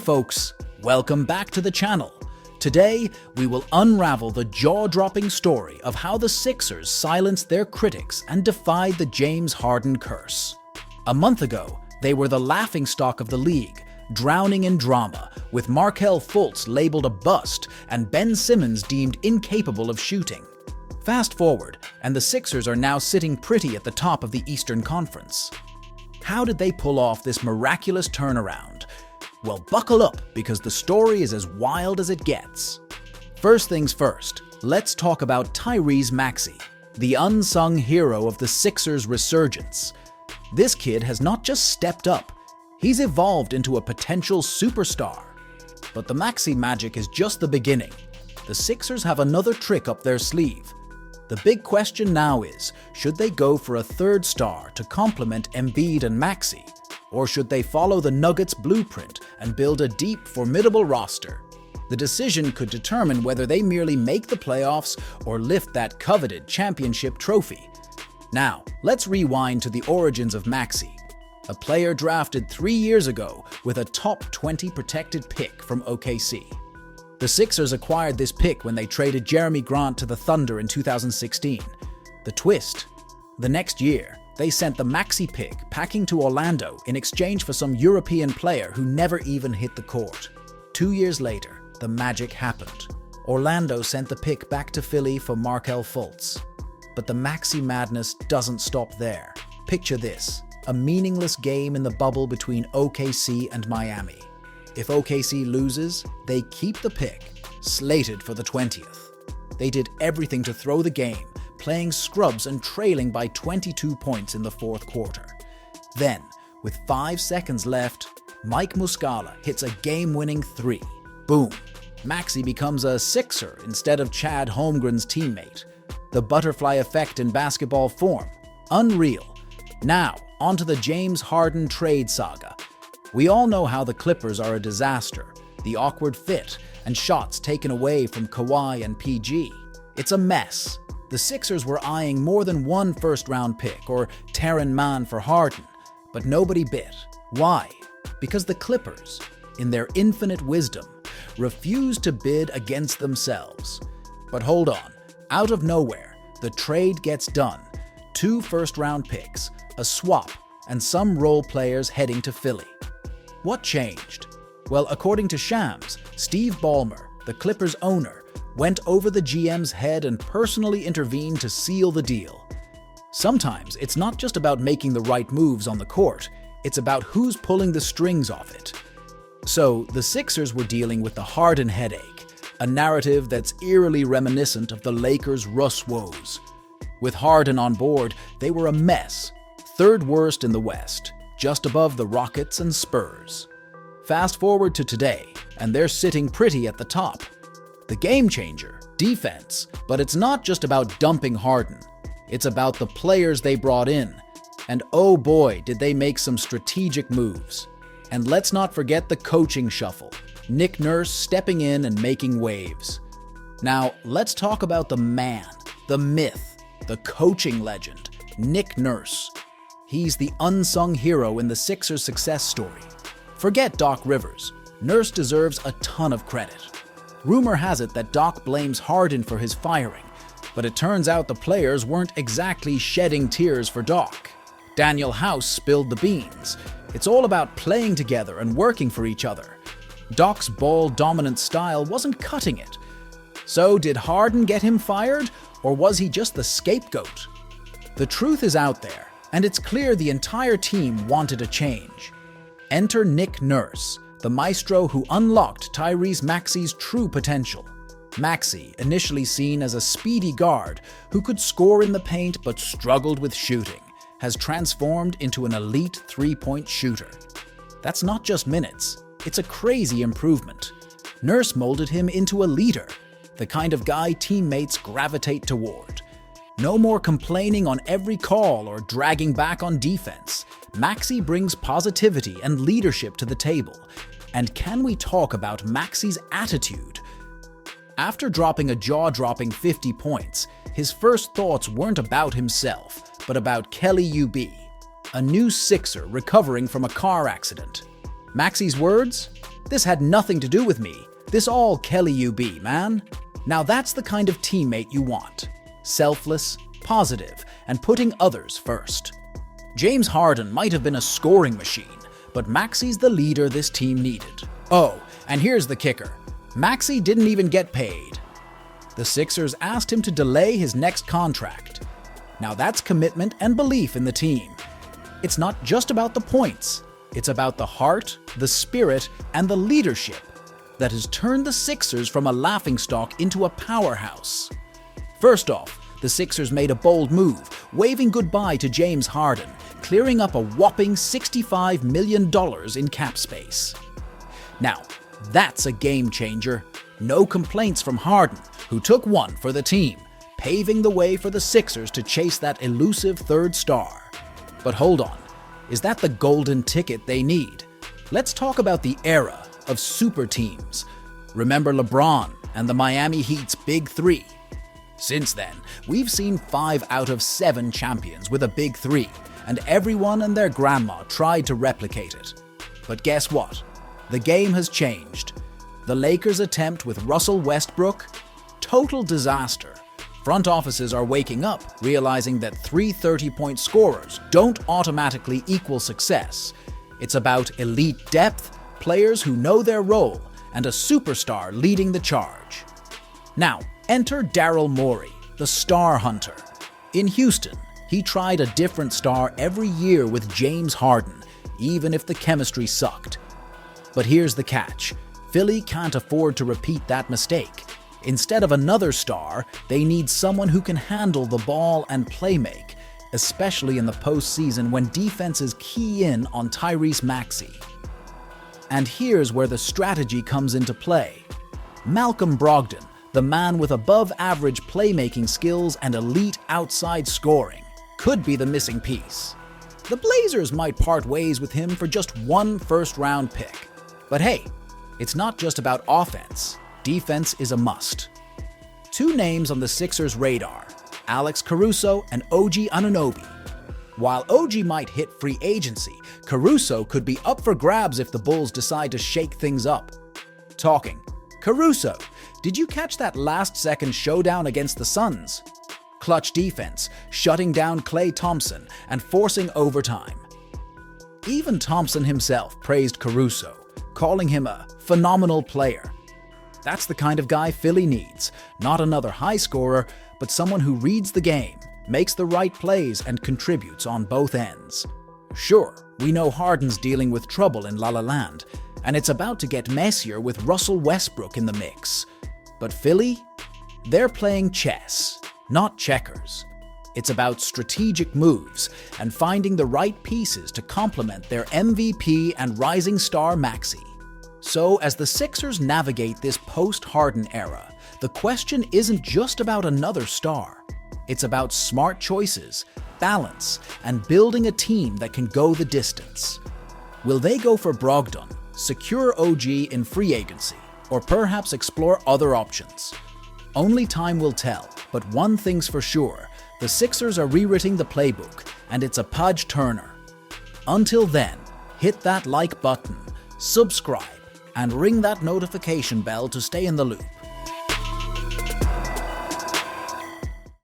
folks, welcome back to the channel. Today, we will unravel the jaw-dropping story of how the Sixers silenced their critics and defied the James Harden curse. A month ago, they were the laughingstock of the league, drowning in drama, with Markelle Fultz labeled a bust and Ben Simmons deemed incapable of shooting. Fast forward, and the Sixers are now sitting pretty at the top of the Eastern Conference. How did they pull off this miraculous turnaround? Well, buckle up, because the story is as wild as it gets. First things first, let's talk about Tyrese Maxey, the unsung hero of the Sixers' resurgence. This kid has not just stepped up, he's evolved into a potential superstar. But the Maxey magic is just the beginning. The Sixers have another trick up their sleeve. The big question now is, should they go for a third star to complement Embiid and Maxey? Or should they follow the Nuggets' blueprint and build a deep, formidable roster? The decision could determine whether they merely make the playoffs or lift that coveted championship trophy. Now, let's rewind to the origins of Maxey, a player drafted 3 years ago with a top 20 protected pick from OKC. The Sixers acquired this pick when they traded Jeremy Grant to the Thunder in 2016. The twist? The next year, they sent the Maxey pick packing to Orlando in exchange for some European player who never even hit the court. 2 years later, the magic happened. Orlando sent the pick back to Philly for Markelle Fultz. But the Maxey madness doesn't stop there. Picture this, a meaningless game in the bubble between OKC and Miami. If OKC loses, they keep the pick, slated for the 20th. They did everything to throw the game, playing scrubs and trailing by 22 points in the fourth quarter. Then, with 5 seconds left, Mike Muscala hits a game-winning three. Boom! Maxey becomes a Sixer instead of Chad Holmgren's teammate. The butterfly effect in basketball form. Unreal. Now, onto the James Harden trade saga. We all know how the Clippers are a disaster, the awkward fit, and shots taken away from Kawhi and PG. It's a mess. The Sixers were eyeing more than one first-round pick or Terran Mann for Harden, but nobody bit. Why? Because the Clippers, in their infinite wisdom, refused to bid against themselves. But hold on, out of nowhere, the trade gets done. 2 first-round picks, a swap, and some role players heading to Philly. What changed? Well, according to Shams, Steve Ballmer, the Clippers' owner, went over the GM's head and personally intervened to seal the deal. Sometimes it's not just about making the right moves on the court, it's about who's pulling the strings off it. So, the Sixers were dealing with the Harden headache, a narrative that's eerily reminiscent of the Lakers' Russ woes. With Harden on board, they were a mess, third worst in the West, just above the Rockets and Spurs. Fast forward to today, and they're sitting pretty at the top. The game changer, defense, but it's not just about dumping Harden. It's about the players they brought in. And oh boy, did they make some strategic moves. And let's not forget the coaching shuffle. Nick Nurse stepping in and making waves. Now, let's talk about the man, the myth, the coaching legend, Nick Nurse. He's the unsung hero in the Sixers' success story. Forget Doc Rivers. Nurse deserves a ton of credit. Rumor has it that Doc blames Harden for his firing, but it turns out the players weren't exactly shedding tears for Doc. Daniel House spilled the beans. It's all about playing together and working for each other. Doc's ball-dominant style wasn't cutting it. So did Harden get him fired, or was he just the scapegoat? The truth is out there, and it's clear the entire team wanted a change. Enter Nick Nurse, the maestro who unlocked Tyrese Maxey's true potential. Maxey, initially seen as a speedy guard who could score in the paint but struggled with shooting, has transformed into an elite three-point shooter. That's not just minutes, it's a crazy improvement. Nurse molded him into a leader, the kind of guy teammates gravitate toward. No more complaining on every call or dragging back on defense. Maxey brings positivity and leadership to the table. And can we talk about Maxey's attitude? After dropping a jaw-dropping 50 points, his first thoughts weren't about himself, but about Kelly Oubre, a new Sixer recovering from a car accident. Maxey's words? "This had nothing to do with me. This all Kelly you be, man." Now that's the kind of teammate you want. Selfless, positive, and putting others first. James Harden might have been a scoring machine, but Maxey's the leader this team needed. Oh, and here's the kicker. Maxey didn't even get paid. The Sixers asked him to delay his next contract. Now that's commitment and belief in the team. It's not just about the points. It's about the heart, the spirit, and the leadership that has turned the Sixers from a laughingstock into a powerhouse. First off, the Sixers made a bold move, waving goodbye to James Harden, clearing up a whopping $65 million in cap space. Now, that's a game changer. No complaints from Harden, who took one for the team, paving the way for the Sixers to chase that elusive third star. But hold on, is that the golden ticket they need? Let's talk about the era of super teams. Remember LeBron and the Miami Heat's Big Three? Since then, we've seen 5 out of 7 champions with a Big Three, and everyone and their grandma tried to replicate it. But guess what? The game has changed. The Lakers' attempt with Russell Westbrook? Total disaster. Front offices are waking up, realizing that 3 30-point scorers don't automatically equal success. It's about elite depth, players who know their role, and a superstar leading the charge. Now, enter Daryl Morey, the star hunter. In Houston, he tried a different star every year with James Harden, even if the chemistry sucked. But here's the catch. Philly can't afford to repeat that mistake. Instead of another star, they need someone who can handle the ball and playmake, especially in the postseason when defenses key in on Tyrese Maxey. And here's where the strategy comes into play. Malcolm Brogdon, the man with above-average playmaking skills and elite outside scoring, could be the missing piece. The Blazers might part ways with him for just one first-round pick. But hey, it's not just about offense. Defense is a must. 2 names on the Sixers' radar, Alex Caruso and OG Anunoby. While OG might hit free agency, Caruso could be up for grabs if the Bulls decide to shake things up. Talking Caruso, did you catch that last-second showdown against the Suns? Clutch defense, shutting down Klay Thompson and forcing overtime. Even Thompson himself praised Caruso, calling him a phenomenal player. That's the kind of guy Philly needs, not another high scorer, but someone who reads the game, makes the right plays, and contributes on both ends. Sure, we know Harden's dealing with trouble in La La Land, and it's about to get messier with Russell Westbrook in the mix. But Philly? They're playing chess, not checkers. It's about strategic moves and finding the right pieces to complement their MVP and rising star Maxey. So as the Sixers navigate this post-Harden era, the question isn't just about another star. It's about smart choices, balance, and building a team that can go the distance. Will they go for Brogdon, secure OG in free agency, or perhaps explore other options? Only time will tell, but one thing's for sure, the Sixers are rewriting the playbook, and it's a page turner. Until then, hit that like button, subscribe, and ring that notification bell to stay in the loop.